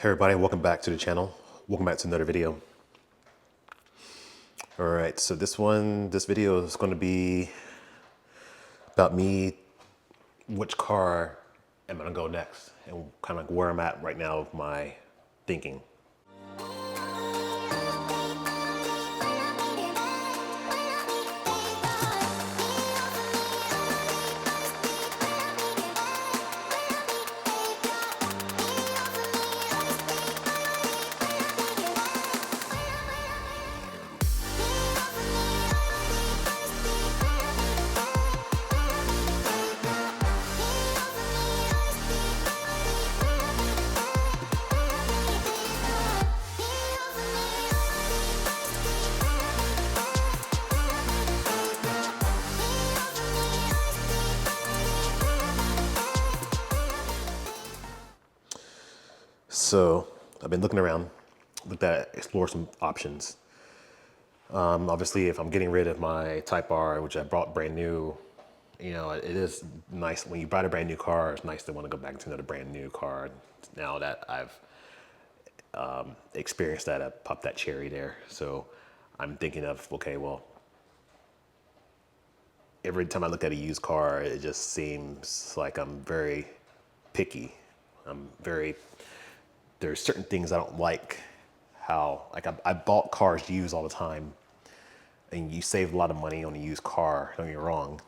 Hey everybody, welcome back to the channel. Welcome back to another video. All right, so this video is going to be about me, which car am I going to go next, and kind of like where I'm at right now with my thinking. So I've been looking around, explore some options. Obviously, if I'm getting rid of my Type R, which I bought brand new, you know, it is nice when you buy a brand new car. It's nice to want to go back to another brand new car. Now that I've experienced that, I popped that cherry there. So I'm thinking of, okay, well, every time I look at a used car, it just seems like I'm very picky. There's certain things I don't like. I bought cars used all the time, and you save a lot of money on a used car, don't get me wrong.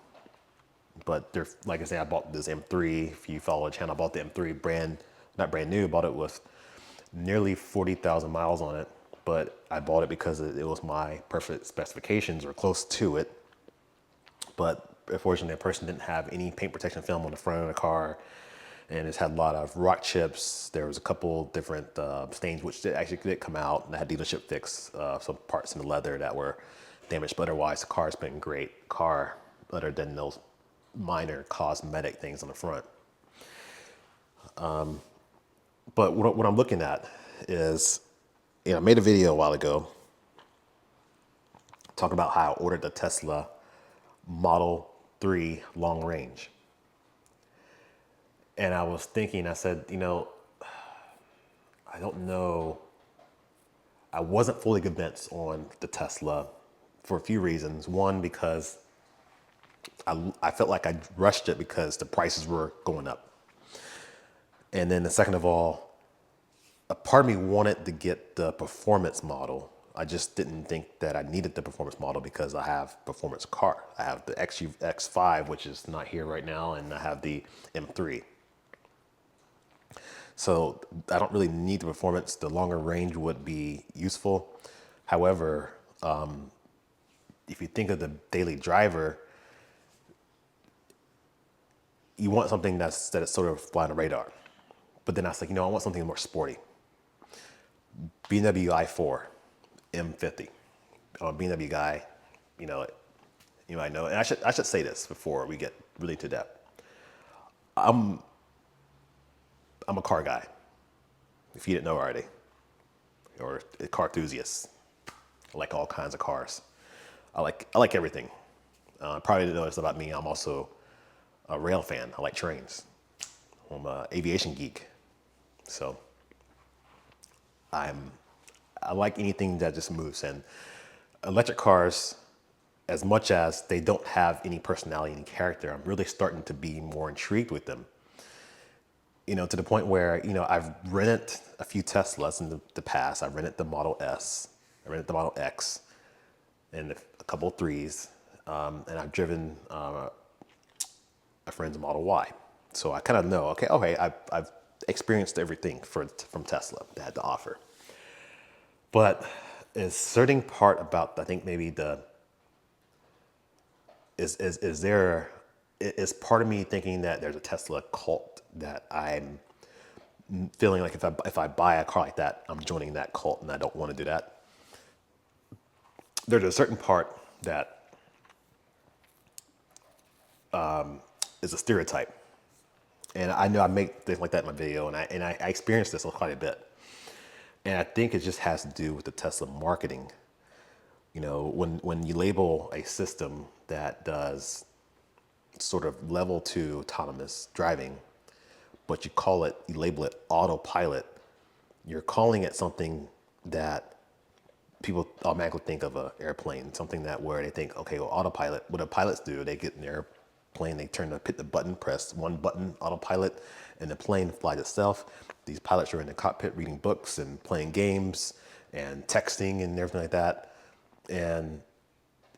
But like I say, I bought this M3. If you follow the channel, I bought the M3 not brand new, bought it with nearly 40,000 miles on it. But I bought it because it was my perfect specifications or close to it. But unfortunately, the person didn't have any paint protection film on the front of the car, and it's had a lot of rock chips. There was a couple different stains which actually did come out, and I had dealership fix some parts in the leather that were damaged. But otherwise, the car's been a great car, other than those minor cosmetic things on the front. But what I'm looking at is, you know, I made a video a while ago talking about how I ordered the Tesla Model 3 long range. And I was thinking, I said, you know, I don't know. I wasn't fully convinced on the Tesla for a few reasons. One, because I felt like I rushed it because the prices were going up. And then the second of all, a part of me wanted to get the performance model. I just didn't think that I needed the performance model because I have performance car. I have the X5, which is not here right now, and I have the M3. So I don't really need the performance. The longer range would be useful. However, if you think of the daily driver, you want something that is sort of fly on the radar. But then I was like, you know, I want something more sporty. BMW i4 M50. I'm a BMW guy, you know, you might know. And I should say this before we get really to depth. I'm a car guy, if you didn't know already, or a car enthusiast. I like all kinds of cars. I like everything. Probably didn't know this about me. I'm also a rail fan. I like trains. I'm an aviation geek. So I like anything that just moves. And electric cars, as much as they don't have any personality and character, I'm really starting to be more intrigued with them. You know, to the point where, you know, I've rented a few Teslas in the past. I rented the Model S, I rented the Model X, and a couple of 3s, and I've driven a friend's Model Y. So I kind of know, okay, I've experienced everything from Tesla that had to offer. But a certain part about, I think maybe is part of me thinking that there's a Tesla cult that I'm feeling like if I buy a car like that, I'm joining that cult, and I don't want to do that. There's a certain part that is a stereotype. And I know I make things like that in my video, and I experienced this quite a bit. And I think it just has to do with the Tesla marketing. You know, when you label a system that does sort of level 2 autonomous driving, but you label it autopilot, you're calling it something that people automatically think of an airplane, something that where they think, okay, well, autopilot. What do pilots do? They get in their airplane, they hit the button, press one button, autopilot, and the plane flies itself. These pilots are in the cockpit reading books and playing games and texting and everything like that. And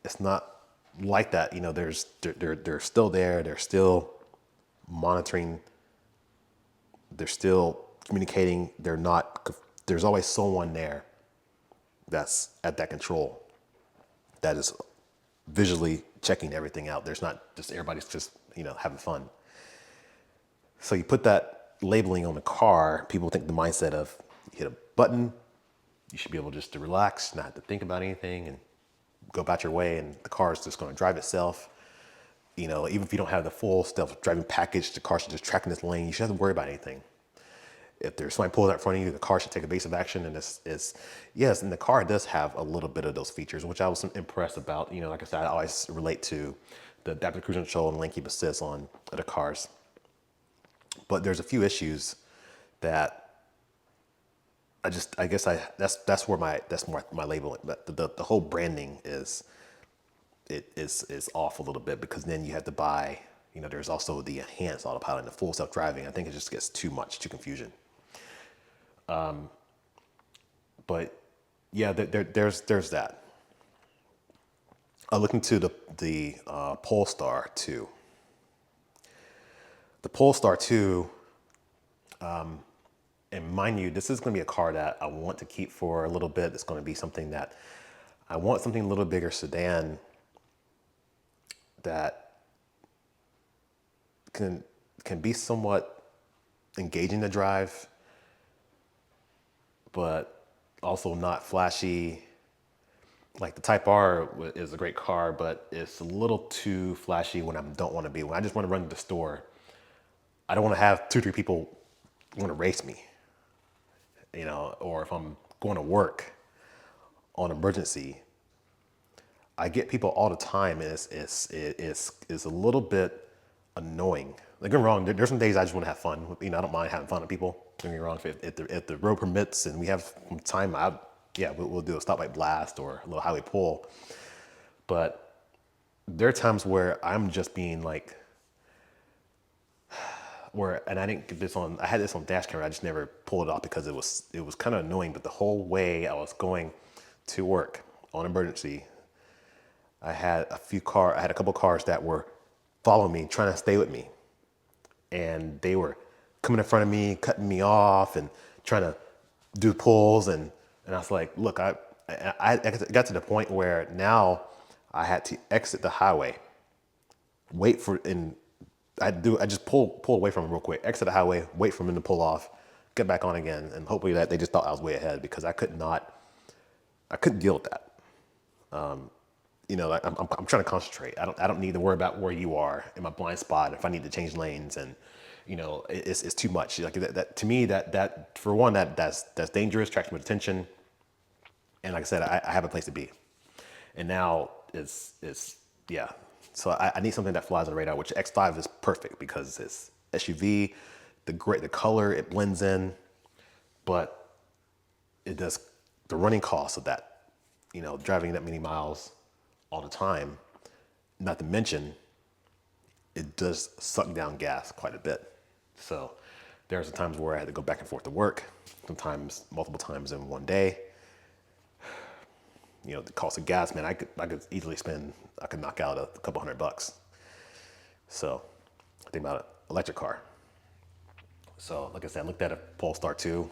it's not like that. You know, they're still there. They're still monitoring. They're still communicating. There's always someone there that's at that control that is visually checking everything out. There's not just everybody's just, having fun. So you put that labeling on the car, people think the mindset of you hit a button, you should be able just to relax, not have to think about anything and go about your way, and the car is just going to drive itself. Even if you don't have the full self-driving package, the car should just track in this lane. You shouldn't have to worry about anything. If there's somebody pulling out in front of you, the car should take evasive action. And yes, and the car does have a little bit of those features, which I was impressed about. Like I said, I always relate to the adaptive cruise control and lane keep assist on other cars. But there's a few issues that that's where my labeling, the whole branding is off a little bit, because then you have to buy, there's also the enhanced autopilot and the full self-driving. I think it just gets too confusion. But yeah, there's that. I looked into the Polestar 2. The Polestar 2, and mind you, this is going to be a car that I want to keep for a little bit. It's going to be something that I want, something a little bigger sedan that can be somewhat engaging to drive, but also not flashy. Like the Type R is a great car, but it's a little too flashy when I don't want to be. When I just want to run to the store, I don't want to have 2 or 3 people want to race me, or if I'm going to work on emergency, I get people all the time, and it's a little bit annoying. Don't get me wrong, there's some days I just want to have fun. I don't mind having fun with people. Don't get me wrong, if the road permits and we have some time, we'll do a stoplight blast or a little highway pull. But there are times where I'm just being like, and I didn't get this on, I had this on dash camera, I just never pulled it off because it was kind of annoying. But the whole way I was going to work on emergency, I had a couple cars that were following me, trying to stay with me. And they were coming in front of me, cutting me off and trying to do pulls. And I was like, look, I got to the point where now I had to exit the highway, I just pull away from him real quick, exit the highway, wait for him to pull off, get back on again. And hopefully that they just thought I was way ahead, because I couldn't deal with that. I'm trying to concentrate. I don't need to worry about where you are in my blind spot, if I need to change lanes, and it's too much. Like that to me, that for one, that's dangerous, attracts my attention. And like I said, I have a place to be. And now yeah. So I need something that flies on the radar, which X5 is perfect because it's SUV, the color, it blends in, but it does the running costs of that, driving that many miles all the time, not to mention it does suck down gas quite a bit. So there's some times where I had to go back and forth to work, sometimes multiple times in one day. The cost of gas, man, I could easily I could knock out a couple $100. So think about it, electric car. So like I said, I looked at a Polestar 2,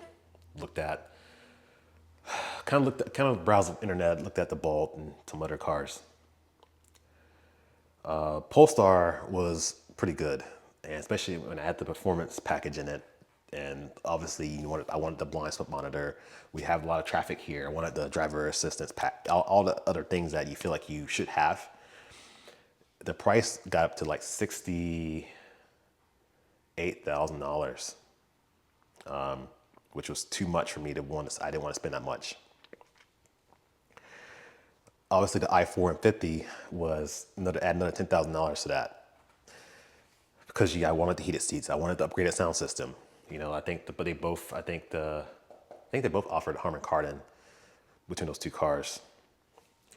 kind of browsed the internet, looked at the Bolt and some other cars. Polestar was pretty good, and especially when I had the performance package in it. And obviously, I wanted the blind spot monitor. We have a lot of traffic here. I wanted the driver assistance pack, all the other things that you feel like you should have. The price got up to like $68,000, which was too much for me to want. I didn't want to spend that much. Obviously, the i4 and 50 was another $10,000 to that, because I wanted the heated seats. I wanted the upgraded sound system. I think the think they both offered Harman Kardon between those two cars.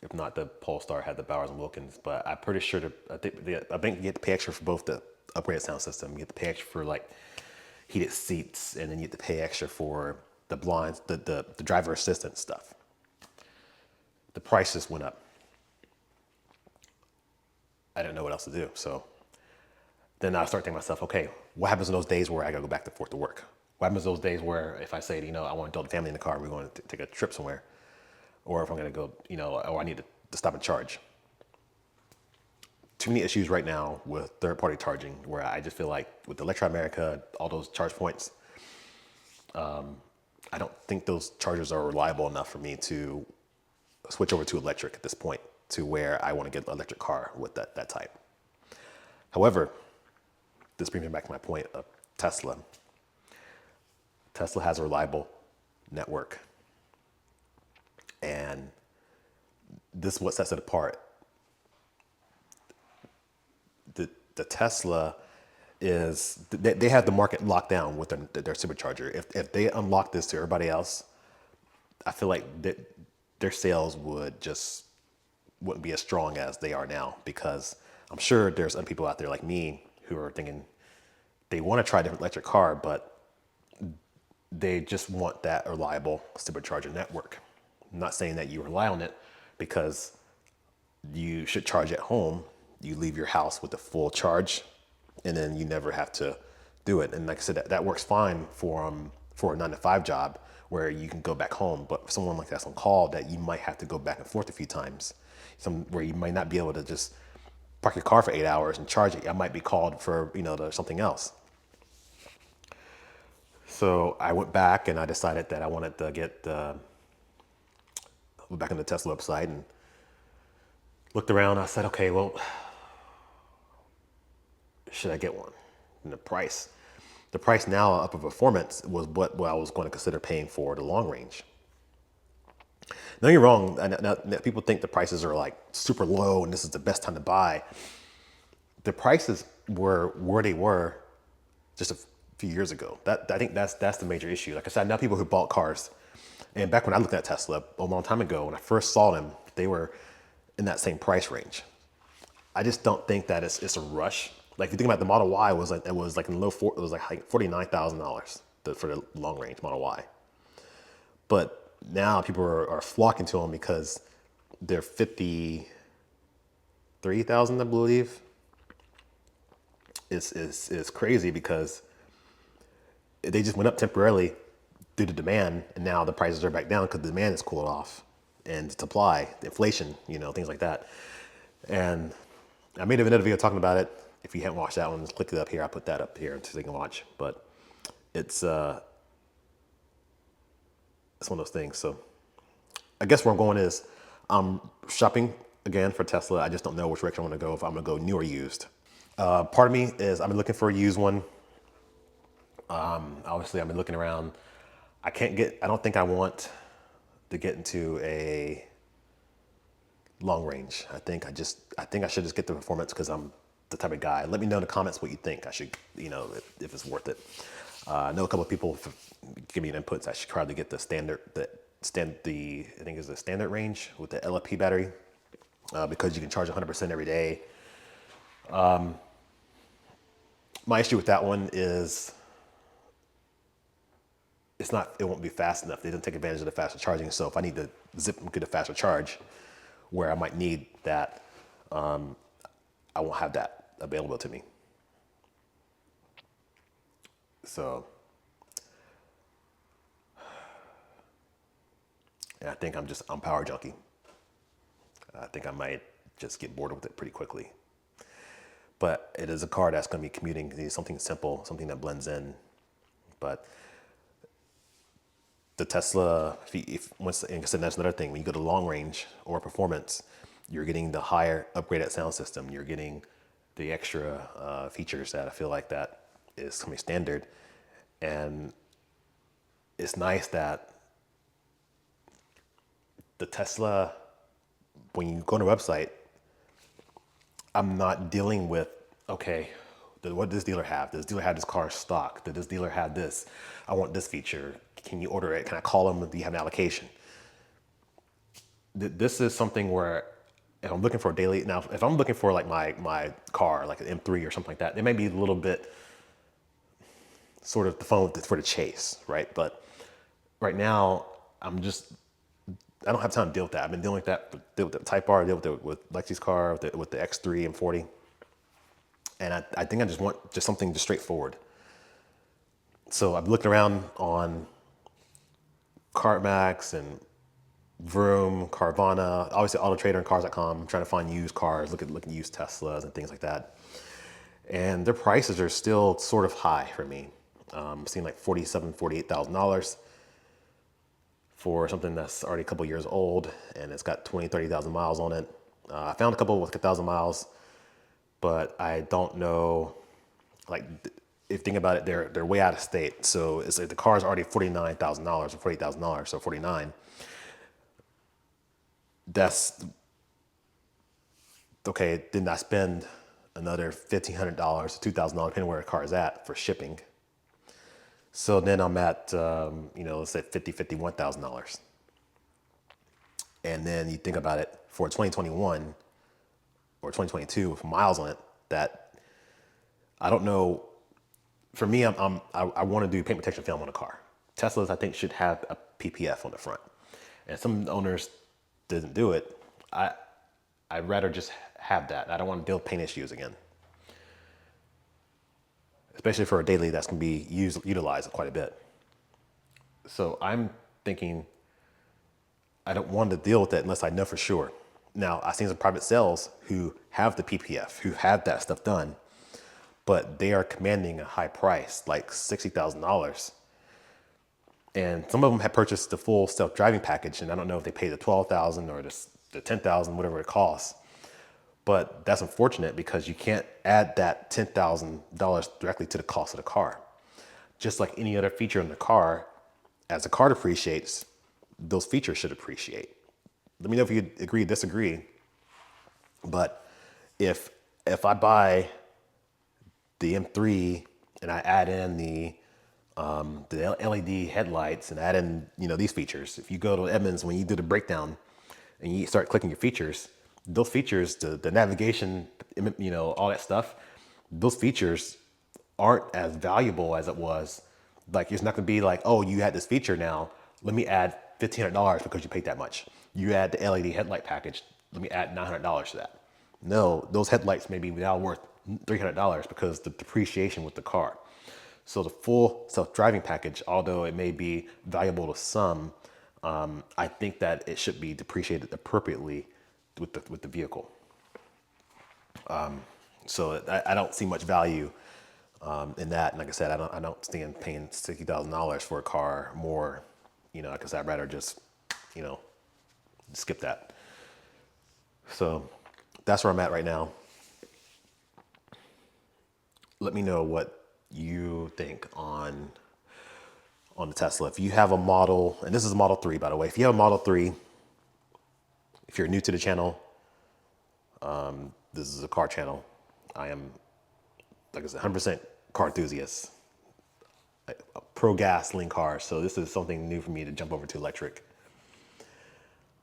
If not, the Polestar had the Bowers and Wilkins, but I'm pretty sure I think you get to pay extra for both the upgraded sound system. You get to pay extra for like heated seats, and then you get to pay extra for the blinds, the driver assistance stuff. The prices went up. I didn't know what else to do, so then I start thinking to myself, okay, what happens in those days where I gotta go back and forth to work? What happens in those days where if I say, I want to build a family in the car, we're going to take a trip somewhere, or if I'm going to go, or I need to stop and charge. Too many issues right now with third-party charging, where I just feel like with Electra America, all those charge points, I don't think those chargers are reliable enough for me to switch over to electric at this point, to where I want to get an electric car with that type. However, this brings me back to my point of Tesla. Tesla has a reliable network. And this is what sets it apart. The Tesla is, they have the market locked down with their supercharger. If they unlock this to everybody else, I feel like their sales wouldn't be as strong as they are now, because I'm sure there's other people out there like me who are thinking they want to try a different electric car, but they just want that reliable supercharger network. I'm not saying that you rely on it, because you should charge at home. You leave your house with a full charge, and then you never have to do it. And like I said, that works fine for a 9-to-5 job where you can go back home. But for someone like that's on call, that you might have to go back and forth a few times, where you might not be able to just park your car for 8 hours and charge it. I might be called for something else. So I went back and I decided that I wanted to get went back on the Tesla website and looked around. I said, okay, well, should I get one? And the price now up of performance was what I was going to consider paying for the long range. Don't get me wrong, now people think the prices are like super low and this is the best time to buy. The prices were where they were just a few years ago. I think that's the major issue. Like I said, now people who bought cars, and back when I looked at Tesla a long time ago, when I first saw them, they were in that same price range. I just don't think that it's a rush. Like if you think about the Model Y, it was like in the low four, it was like $49,000 for the long range Model Y. But now people are flocking to them because they're $53,000, I believe. It's crazy because they just went up temporarily due to demand, and now the prices are back down because the demand is cooled off, and supply, the inflation, things like that. And I made another video talking about it. If you haven't watched that one, just click it up here. I'll put that up here so you can watch. But it's one of those things. So I guess where I'm going is I'm shopping again for Tesla. I just don't know which direction I want to go, if I'm going to go new or used. Part of me is I've been looking for a used one. Obviously, I've been looking around. I don't think I want to get into a long range. I think I should just get the performance because I'm the type of guy. Let me know in the comments what you think. I should, if it's worth it. I know a couple of people give me inputs. I should probably get the standard, I think it's the standard range with the LFP battery, because you can charge 100% every day. My issue with that one is it won't be fast enough. They didn't take advantage of the faster charging. So if I need to get a faster charge where I might need that, I won't have that available to me. So, and I think I'm power junkie. I think I might just get bored with it pretty quickly. But it is a car that's going to be commuting. It needs something simple, something that blends in. But the Tesla, once, and that's another thing. When you go to long range or performance, you're getting the higher upgraded sound system. You're getting the extra features that I feel like that is coming standard. And it's nice that the Tesla, when you go on the website, I'm not dealing with, okay, what does this dealer have? Does this dealer have this car in stock? Does this dealer have this? I want this feature. Can you order it? Can I call them? Do you have an allocation? This is something where if I'm looking for a daily, now if I'm looking for like my car, like an M3 or something like that, it may be a little bit sort of the phone for the chase, right? But right now, I don't have time to deal with that. I've been dealing with that, deal with the Type R, deal with Lexi's car, with the X3 and 40. And I think I just want just something just straightforward. So I've looked around on CarMax and Vroom, Carvana, obviously AutoTrader and Cars.com, trying to find used cars, look at used Teslas and things like that. And their prices are still sort of high for me. Seeing like $47,000, $48,000 for something that's already a couple years old and it's got 20, 30,000 miles on it. I found a couple with 1,000 miles, but I don't know, like, if you think about it, they're way out of state. So it's like the car is already $49,000 or $48,000, so 49. That's okay. Then I spend another $1,500, $2,000, depending where the car is at for shipping. So then I'm at, let's say $51,000. And then you think about it for 2021 or 2022 with miles on it, that I don't know. For me, I want to do paint protection film on a car. Teslas, I think, should have a PPF on the front. And some owners didn't do it. I'd rather just have that. I don't want to deal with paint issues again, especially for a daily that's going to be utilized quite a bit. So I'm thinking I don't want to deal with it unless I know for sure. Now, I've seen some private sales who have the PPF, who have that stuff done, but they are commanding a high price, like $60,000. And some of them have purchased the full self-driving package, and I don't know if they pay the $12,000 or the $10,000, whatever it costs. But that's unfortunate because you can't add that $10,000 directly to the cost of the car. Just like any other feature in the car, as the car depreciates, those features should appreciate. Let me know if you agree, disagree. But if I buy the M3 and I add in the LED headlights and add in these features, if you go to Edmunds, when you do the breakdown and you start clicking your features, those features, the navigation, all that stuff, those features aren't as valuable as it was. Like, it's not gonna be like, oh, you had this feature now, let me add $1,500 because you paid that much. You add the LED headlight package, let me add $900 to that. No, those headlights may be now worth $300 because the depreciation with the car. So the full self-driving package, although it may be valuable to some, I think that it should be depreciated appropriately with the vehicle. So I don't see much value in that. And like I said, I don't stand paying $60,000 for a car more. Like I said, I'd rather just skip that. So that's where I'm at right now. Let me know what you think on the Tesla. If you have a model, and this is a Model 3, by the way, if you have a Model 3, if you're new to the channel, this is a car channel. I am, like I said, 100% car enthusiast, pro gasoline cars. So this is something new for me to jump over to electric.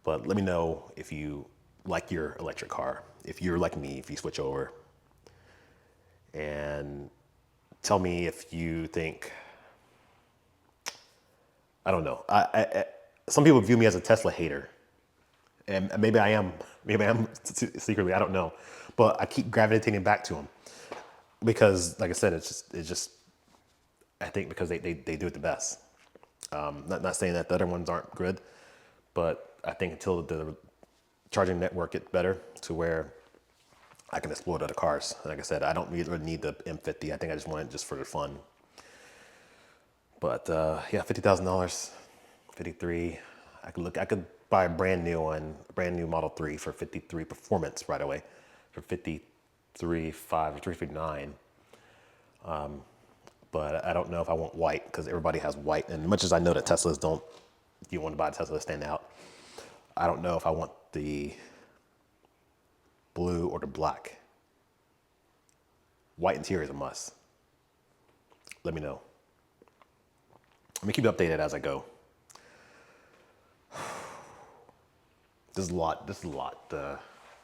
But let me know if you like your electric car, if you're like me, if you switch over, and tell me if you think, I don't know. Some people view me as a Tesla hater, and maybe I am secretly, I don't know, but I keep gravitating back to them because, like I said, it's just I think because they do it the best. Not saying that the other ones aren't good, but I think until the charging network gets better to where I can explore other cars. Like I said, I don't really need the M50. I think I just want it just for the fun. But yeah, $50,000, 53. I could buy a brand new one, a brand new Model 3 for 53 performance right away, for 53.5 or 359. But I don't know if I want white because everybody has white. And much as I know that Teslas don't, you want to buy a Tesla to stand out, I don't know if I want the blue or the black. White interior is a must. Let me know. Let me keep you updated as I go. This is a lot to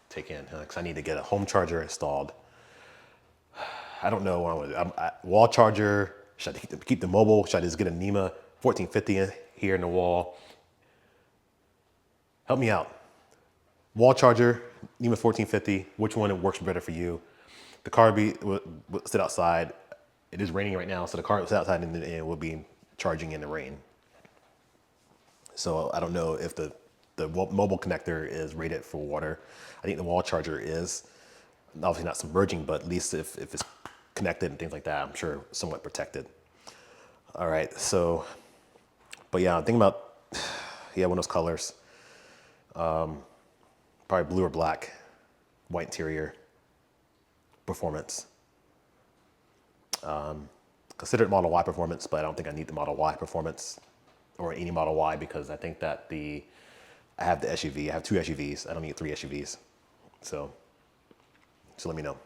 take in, because I need to get a home charger installed. I don't know what I want to do. Wall charger, should I keep the mobile? Should I just get a NEMA 1450 in here in the wall? Help me out. Wall charger, NEMA 1450, which one works better for you? The car will sit outside. It is raining right now, so the car will sit outside and will be charging in the rain. So I don't know if the mobile connector is rated for water. I think the wall charger is. Obviously not submerging, but at least if it's connected and things like that, I'm sure somewhat protected. All right, so, but yeah, I'm thinking about, yeah, one of those colors. Probably blue or black, white interior, performance. Considered Model Y performance, but I don't think I need the Model Y performance or any Model Y, because I think that I have the SUV. I have 2 SUVs. I don't need 3 SUVs. So let me know.